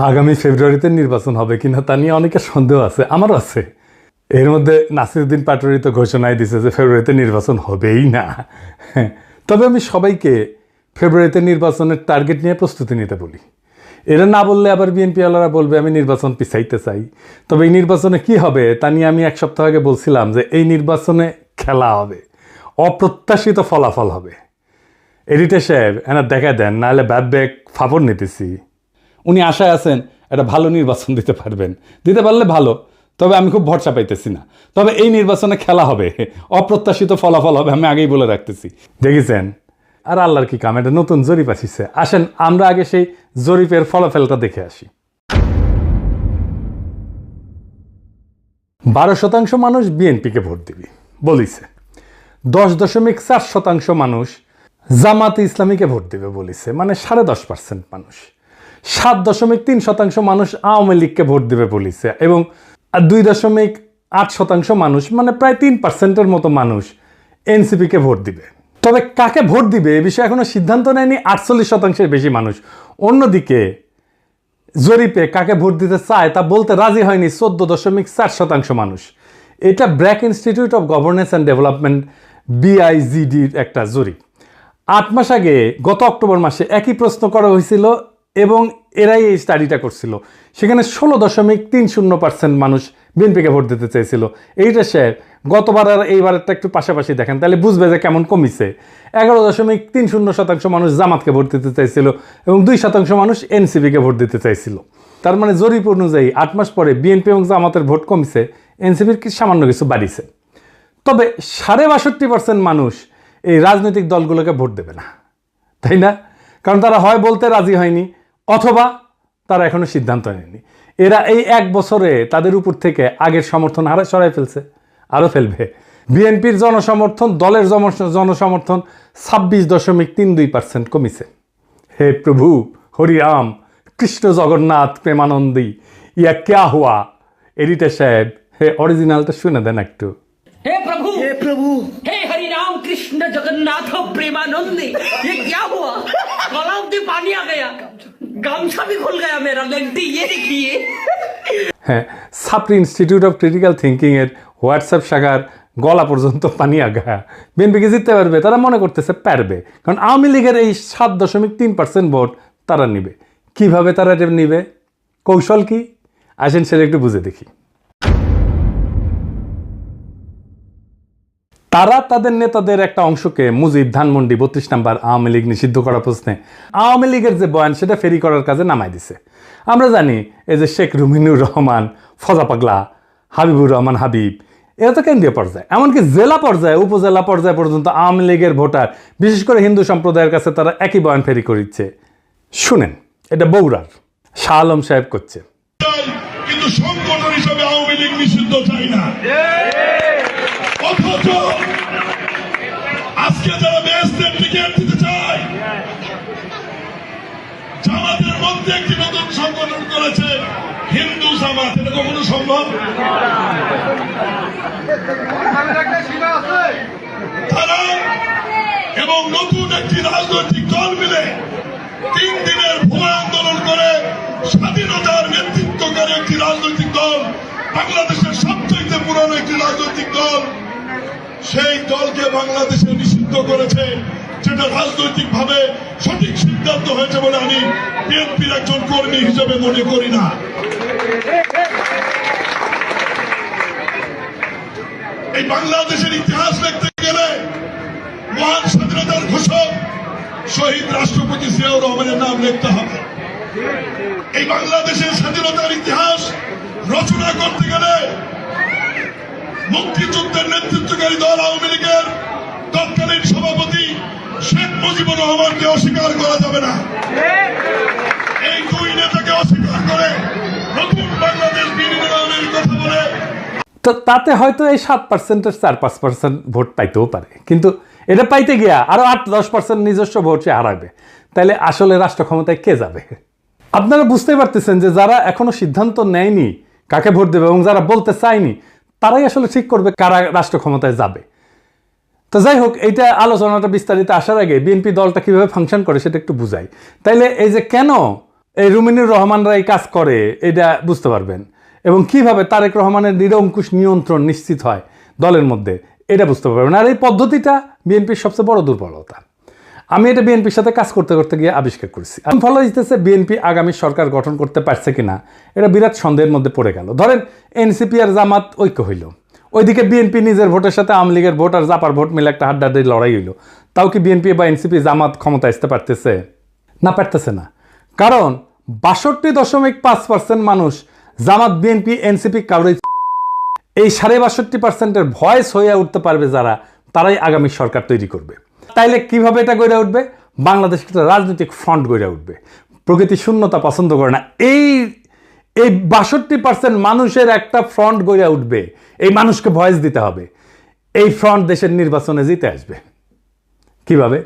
আগামী ফেব্রুয়ারিতে নির্বাচন হবে কিনা তা নিয়ে অনেকের সন্দেহ আছে, আমারও আছে। এর মধ্যে নাসিরউদ্দিন পাটোয়ারি তো ঘোষণায় দিছে যে ফেব্রুয়ারিতে নির্বাচন হবেই না। তবে আমি সবাইকে ফেব্রুয়ারিতে নির্বাচনের টার্গেট নিয়ে প্রস্তুতি নিতে বলি। এরা না বললে আবার বিএনপিওয়ালারা বলবে আমি নির্বাচন পিছাইতে চাই। তবে এই নির্বাচনে কি হবে তা নিয়ে আমি এক সপ্তাহ আগে বলছিলাম যে এই নির্বাচনে খেলা হবে, অপ্রত্যাশিত ফলাফল হবে। এডিটর সাহেব এনার দেখা দেন, নাহলে ব্যাক ফাপড় নিতেছি। উনি আশায় আছেন একটা ভালো নির্বাচন দিতে পারবেন, দিতে পারলে ভালো, তবে আমি খুব ভরসা পাইতেছি না। তবে এই নির্বাচনে খেলা হবে, অপ্রত্যাশিত ফলাফল হবে, আমি আগেই বলে রাখতেছি। দেখেছেন? আর আল্লাহর কি কাম, এটা নতুন জরিপ আসিছে। আসেন আমরা আগে সেই জরিপের ফলাফলটা দেখে আসি। 12% মানুষ বিএনপিকে ভোট দিবি বলিছে, 10.4% মানুষ জামাতে ইসলামীকে ভোট দিবে বলিছে, মানে 10.5% মানুষ। 7.3% মানুষ আওয়ামী লীগকে ভোট দিবে বলিছে, এবং 2.8% মানুষ, মানে প্রায় 3%-এর মতো মানুষ এনসিপিকে ভোট দিবে। তবে কাকে ভোট দিবে এ বিষয়ে এখনো সিদ্ধান্ত নেয়নি 48%-এর বেশি মানুষ। অন্যদিকে জরিপে কাকে ভোট দিতে চায় তা বলতে রাজি হয়নি 14.4% মানুষ। এটা BRAC Institute of Governance and Development BIGDর একটা জরিপ। 8 মাস আগে গত অক্টোবর মাসে একই প্রশ্ন করা হয়েছিল এবং এরাই এই স্টাডিটা করছিল। সেখানে 16.30% মানুষ বিএনপিকে ভোট দিতে চাইছিল। এইটা স্যার গতবার আর এইবারটা একটু পাশাপাশি দেখেন, তাহলে বুঝবে যে কেমন কমিছে। 11.30% মানুষ জামাতকে ভোট দিতে চাইছিল এবং 2% মানুষ এনসিপিকে ভোট দিতে চাইছিল। তার মানে জরিপ অনুযায়ী 8 মাস পরে বিএনপি এবং জামাতের ভোট কমিছে, এনসিপির সামান্য কিছু বাড়িছে। তবে 62% মানুষ এই রাজনৈতিক দলগুলোকে ভোট দেবে না, তাই না? কারণ তারা হয় বলতে রাজি হয়নি, অথবা তারা এখনো সিদ্ধান্ত নেয়নি। এরা এই 1 বছরে তাদের উপর থেকে আগের সমর্থন হারা সরাই ফেলছে, আরও ফেলবে। বিএনপির জনসমর্থন, দলের জনসমর্থন 26.32% কমিছে। হে প্রভু হরিরাম কৃষ্ণ জগন্নাথ প্রেমানন্দী, ইয়া ক্যা হুয়া। এডিটর সাহেব হে অরিজিনালটা শুনে দেন একটু। हे प्रभु हे हरि राम कृष्ण जगन्नाथ प्रेमानंदी, ये क्या हुआ? गलाव से पानी आ गया, गामछा भी खुल गया मेरा, लेंटी ये देखिए। হ্যাঁ, সাপ্রি ইনস্টিটিউট অফ ক্রিটিক্যাল থিঙ্কিং এর হোয়াটসঅ্যাপ শাখার গলা পর্যন্ত পানি আগা। বিএনপিকে জিততে পারবে, তারা মনে করতেছে পারবে, কারণ আওয়ামী লীগের এই 7.3% ভোট তারা নিবে। কিভাবে তারা নিবে, কৌশল কি, আসেন সেটা একটু বুঝে দেখি। তারা তাদের নেতাদের একটা অংশকে মুজিব, ধানমন্ডি, 32 নম্বর আওয়ামী লীগ নিষিদ্ধ করার প্রশ্নে আওয়ামী লীগের যে বয়ান সেটা ফেরি করার কাজে নামাই দিছে। আমরা জানি এই যে শেখ রুমিনুর রহমান, ফজা পাগলা, হাবিবুর রহমান হাবিব, এরা তো কেন্দ্রীয় পর্যায়ে, এমনকি জেলা পর্যায়ে, উপজেলা পর্যায়ে পর্যন্ত আওয়ামী লীগের ভোটার, বিশেষ করে হিন্দু সম্প্রদায়ের কাছে তারা একই বয়ান ফেরি করিচ্ছে। শুনেন, এটা বগুড়ার শাহ আলম সাহেব করছে। কিন্তু সংগঠন হিসেবে আওয়ামী লীগ নিষিদ্ধ চাই না। অথচ আজকে যারা বেহেশতের টিকিট দিতে চায়, জামাতের মধ্যে একটি নতুন সংগঠন করেছে হিন্দু জামাত, এটা কখনো সম্ভব? তারা এবং নতুন একটি রাজনৈতিক দল মিলে 3 দিনের ভুয়া আন্দোলন করে স্বাধীনতার নেতৃত্ব করে একটি রাজনৈতিক দল, বাংলাদেশের সবচেয়ে পুরনো একটি রাজনৈতিক দল, সেই দলকে বাংলাদেশে নিষিদ্ধ করেছে, যেটা রাজনৈতিক ভাবে সঠিক সিদ্ধান্ত হয়েছে বলে আমি বিএনপির একজন কর্মী হিসেবে মনে করি না। এই বাংলাদেশের ইতিহাস লিখতে গেলে মহান স্বাধীনতার ঘোষক শহীদ রাষ্ট্রপতি জিয়াউর রহমানের নাম লিখতে হবে। এই বাংলাদেশের স্বাধীনতার ইতিহাস রচনা করতে গেলে মুক্তিযুদ্ধের নেতৃত্বকারী দল আওয়ামী লীগের তৎকালীন সভাপতি শেখ মুজিবুর রহমানকে অস্বীকার করা যাবে না। এই 2 নেতাকে অস্বীকার করে নতুন বাংলাদেশ বিনির্মাণের কথা বলে, তো তাতে হয়তো এই 7%-এর 4-5% ভোট পাইতেও পারে, কিন্তু এটা পাইতে গিয়া আরো 8-10% নিজস্ব ভোট সে হারাবে। তাইলে আসলে রাষ্ট্র ক্ষমতায় কে যাবে? আপনারা বুঝতেই পারতেছেন যে যারা এখনো সিদ্ধান্ত নেয়নি কাকে ভোট দেবে এবং যারা বলতে চায়নি, তারাই আসলে ঠিক করবে কারা রাষ্ট্র ক্ষমতায় যাবে। তো যাই হোক, এইটা আলোচনাটা বিস্তারিত আসার আগে বিএনপি দলটা কিভাবে ফাংশন করে সেটা একটু বুঝাই। তাইলে এই যে কেন এই রুমিনুর রহমানরা এই কাজ করে এটা বুঝতে পারবেন, এবং কিভাবে তারেক রহমানের নিরঙ্কুশ নিয়ন্ত্রণ নিশ্চিত হয় দলের মধ্যে এটা বুঝতে পারবেন। আর এই পদ্ধতিটা বিএনপির সবচেয়ে বড় দুর্বলতা। আমি এটা বিএনপির সাথে কাজ করতে করতে গিয়ে আবিষ্কার করেছি। এখন ফলো হইতেছে বিএনপি আগামী সরকার গঠন করতে পারছে কিনা এটা বিরাট সন্দেহের মধ্যে পড়ে গেল। ধরেন এনসিপি আর জামাত ঐক্য হইল, ওইদিকে বিএনপি নিজের ভোটের সাথে আওয়ামী লীগের ভোট আর জাপার ভোট মিলে একটা হাড্ডাহাড্ডি লড়াই হইল, তাও কি বিএনপি বা এনসিপি জামাত ক্ষমতা আসতে পারতেছে? না, পারতেছে না। কারণ 62.5% মানুষ জামাত বিএনপি এনসিপি কাউরে, এই 62.5%-এর ভয়েস হয়ে উঠতে পারবে যারা, তারাই আগামী সরকার তৈরি করবে। তাইলে কিভাবে এটা গড়ে উঠবে? বাংলাদেশ একটা রাজনৈতিক ফ্রন্ট গড়ে উঠবে। প্রকৃতি শূন্যতা পছন্দ করে না। এই 62% মানুষের একটা ফ্রন্ট গড়ে উঠবে। এই মানুষকে ভয়েস দিতে হবে। এই ফ্রন্ট দেশের নির্বাচনে জিতে আসবে। কিভাবে?